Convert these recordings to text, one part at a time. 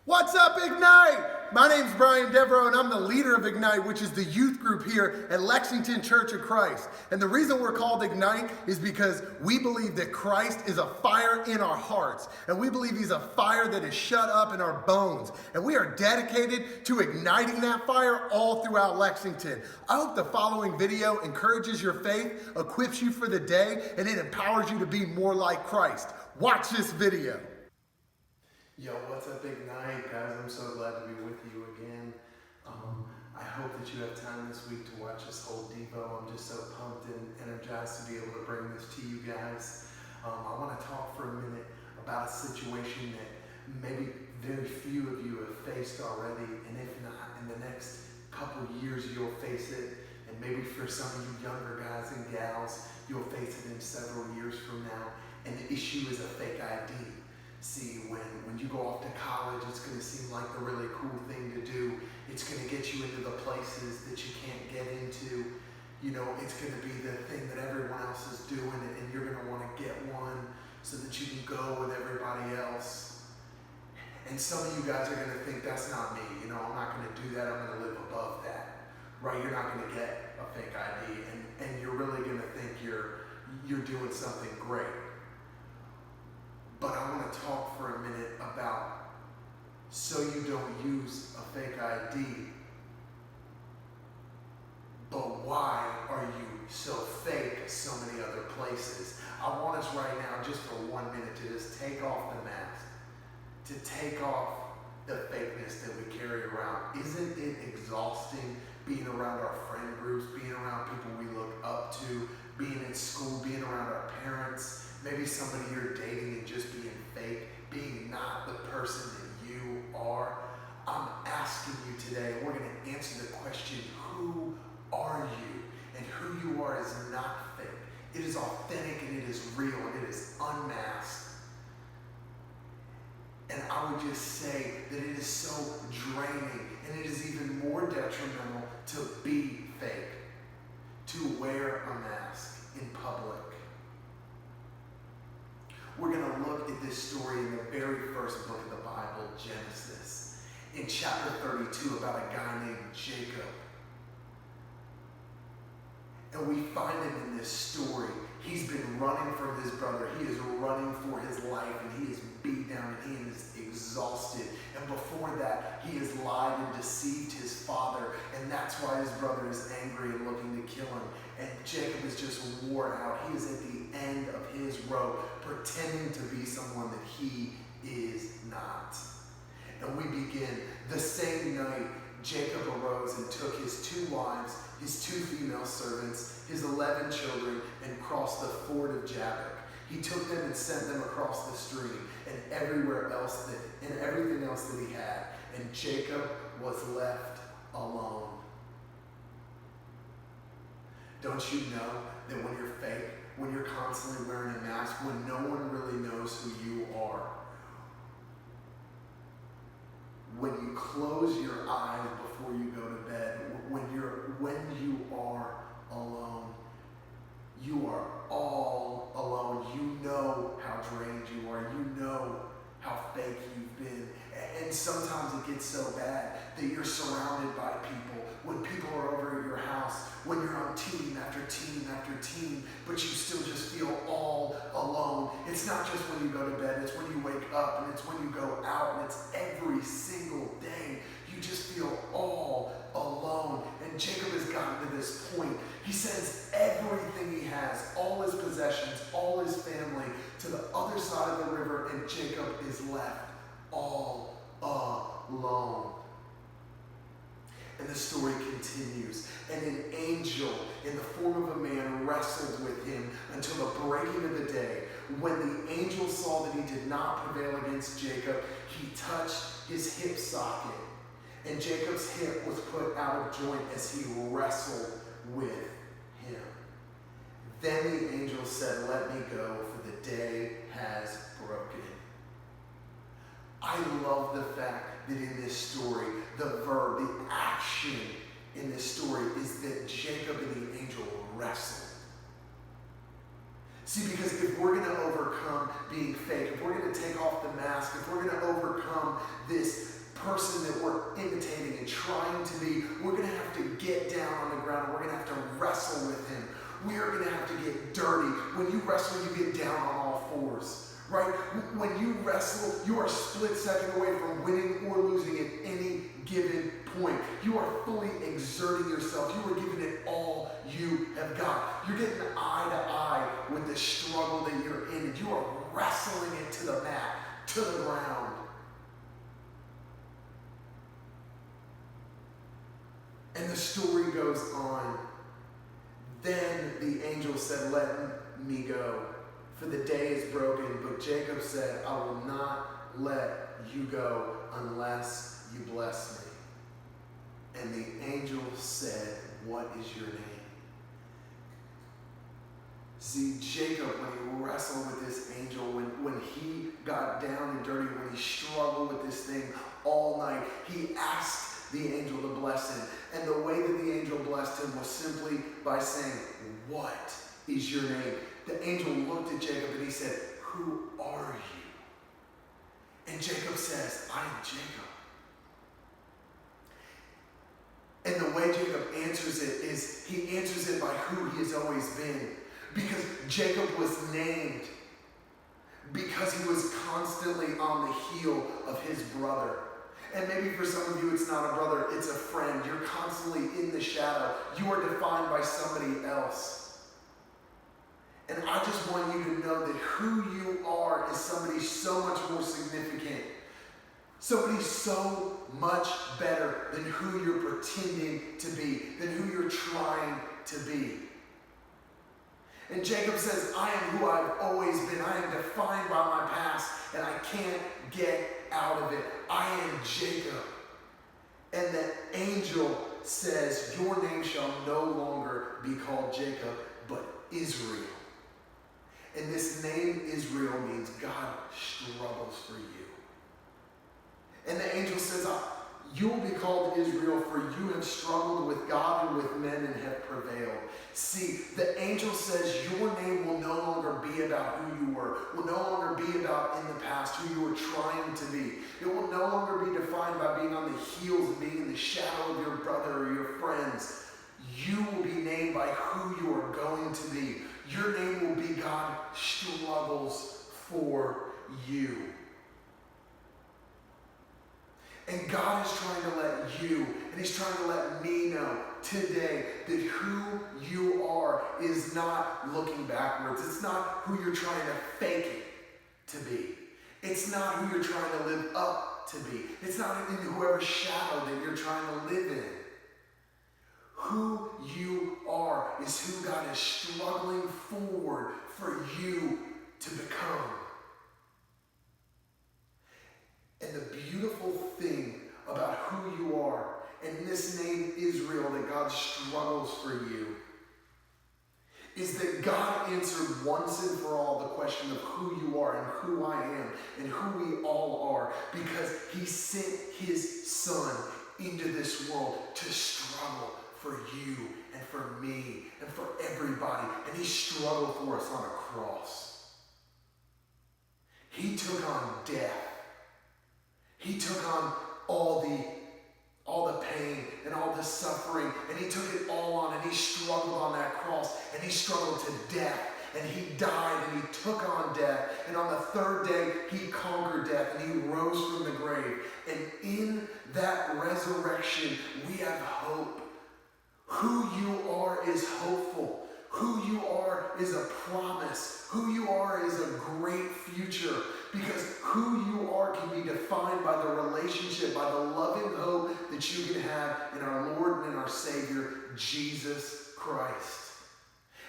What's up, Ignite? My name's Brian Devereaux, and I'm the leader of Ignite, which is the youth group here at Lexington Church of Christ. And the reason we're called Ignite is because we believe that Christ is a fire in our hearts. And we believe he's a fire that is shut up in our bones. And we are dedicated to igniting that fire all throughout Lexington. I hope the following video encourages your faith, equips you for the day, and it empowers you to be more like Christ. Watch this video. Yo, what's up, Ignite, guys? I'm so glad to be with you again. I hope that you have time this week to watch this whole Devo. I'm just so pumped and energized to be able to bring this to you guys. I want to talk for a minute about a situation that maybe very few of you have faced already, and if not, in the next couple years you'll face it, and maybe for some of you younger guys and gals, you'll face it in several years from now, and the issue is a fake ID. See, when you go off to college, it's going to seem like the really cool thing to do. It's going to get you into the places that you can't get into. You know, it's going to be the thing that everyone else is doing, and you're going to want to get one so that you can go with everybody else. And some of you guys are going to think, that's not me. You know, I'm not going to do that. I'm going to live above that. Right? You're not going to get a fake ID, and you're really going to think you're doing something great. But I want to talk for a minute about so you don't use a fake ID, but why are you so fake so many other places? I want us right now, just for 1 minute, to just take off the mask, to take off the fakeness that we carry around. Isn't it exhausting being around our friend groups, being around people we look up to, being in school, being around our parents? Maybe somebody you're dating and just being fake, being not the person that you are. I'm asking you today, and we're going to answer the question, who are you? And who you are is not fake. It is authentic and it is real and it is unmasked. And I would just say that it is so draining and it is even more detrimental to be fake, to wear a mask in public. We're going to look at this story in the very first book of the Bible, Genesis, in chapter 32, about a guy named Jacob. And we find him in this story. He's been running from his brother. He is running for his life, and he is beat down, and he is exhausted. And before that, he has lied and deceived his father, and that's why his brother is angry and looking to kill him. And Jacob is just worn out. He is at the end of his rope, pretending to be someone that he is not. And we begin. The same night, Jacob arose and took his 2 wives, his 2 female servants, his 11 children, and crossed the ford of Jabbok. He took them and sent them across the stream and everything else that he had. And Jacob was left alone. Don't you know that when you're fake, when you're constantly wearing a mask, when no one really knows who you are, when you close your eyes before you go to bed, when you are alone, you are all alone. You know how drained you are. You know how fake you've been. And sometimes it gets so bad that you're surrounded by people. When people are over at your house, when you're on team after team after team, but you still just feel all alone. It's not just when you go to bed, it's when you wake up, and it's when you go out, and it's every single day. You just feel all alone. And Jacob has gotten to this point. He sends everything he has, all his possessions, all his family, to the other side of the river, and Jacob is left all alone. And the story continues. And an angel in the form of a man wrestled with him until the breaking of the day. When the angel saw that he did not prevail against Jacob, he touched his hip socket. And Jacob's hip was put out of joint as he wrestled with him. Then the angel said, "Let me go, for the day has broken." I love the fact that in this story, the verb, the action in this story is that Jacob and the angel wrestled. See, because if we're going to overcome being fake, if we're going to take off the mask, if we're going to overcome this person that we're imitating and trying to be, we're going to have to get down on the ground and we're going to have to wrestle with him. We are going to have to get dirty. When you wrestle, you get down on all fours, right? When you wrestle, you are a split second away from winning or losing at any given point. You are fully exerting yourself. You are giving it all you have got. You're getting eye to eye with the struggle that you're in, and you are wrestling it to the mat, to the ground. And the story goes on. Then the angel said, "Let me go, for the day is broken." But Jacob said, "I will not let you go unless you bless me." And the angel said, "What is your name?" See, Jacob, when he wrestled with this angel, when he got down and dirty, when he struggled with this thing all night, he asked the angel to bless him. And the way that the angel blessed him was simply by saying, "What is your name?" The angel looked at Jacob and he said, "Who are you?" And Jacob says, "I am Jacob." And the way Jacob answers it is he answers it by who he has always been. Because Jacob was named because he was constantly on the heel of his brother. And maybe for some of you, it's not a brother, it's a friend. You're constantly in the shadow. You are defined by somebody else. And I just want you to know that who you are is somebody so much more significant. Somebody so much better than who you're pretending to be, than who you're trying to be. And Jacob says, "I am who I've always been. I am defined by my past, and I can't get out of it. I am Jacob." And the angel says, "Your name shall no longer be called Jacob, but Israel." And this name Israel means God struggles for you. And the angel says, "You will be called Israel, for you have struggled with God and with men and have prevailed." See, the angel says your name will no longer be about who you were, will no longer be about in the past who you were trying to be. It will no longer be defined by being on the heels and being in the shadow of your brother or your friends. You will be named by who you are going to be. Your name will be God struggles for you. And God is trying to let you, and he's trying to let me know today that who you are is not looking backwards. It's not who you're trying to fake it to be. It's not who you're trying to live up to be. It's not in whoever's shadow that you're trying to live in. Who you are is who God is struggling forward for you to become. And the beautiful thing about who you are, and this name Israel that God struggles for you, is that God answered once and for all the question of who you are and who I am and who we all are, because he sent his son into this world to struggle for you and for me and for everybody. And he struggled for us on a cross. He took on death. He took on all the pain and all the suffering, and he took it all on, and he struggled on that cross, and he struggled to death, and he died, and he took on death, and on the third day, he conquered death, and he rose from the grave. And in that resurrection, we have hope. Who you are is hopeful. Who you are is a promise. Who you are is a great future, because who you are can be defined by the relationship, by the loving hope that you can have in our Lord and in our Savior, Jesus Christ.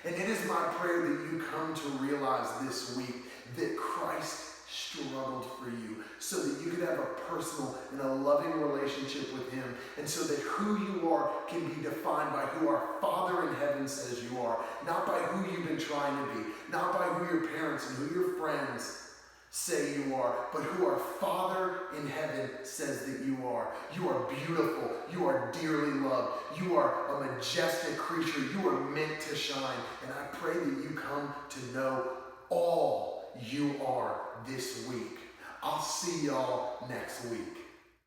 And it is my prayer that you come to realize this week that Christ struggled for you so that you could have a personal and a loving relationship with him, and so that who you are can be defined by who our Father in heaven says you are, not by who you've been trying to be, not by who your parents and who your friends say you are, but who our Father in heaven says that you are. You are beautiful. You are dearly loved. You are a majestic creature. You are meant to shine. And I pray that you come to know all you are this week. I'll see y'all next week.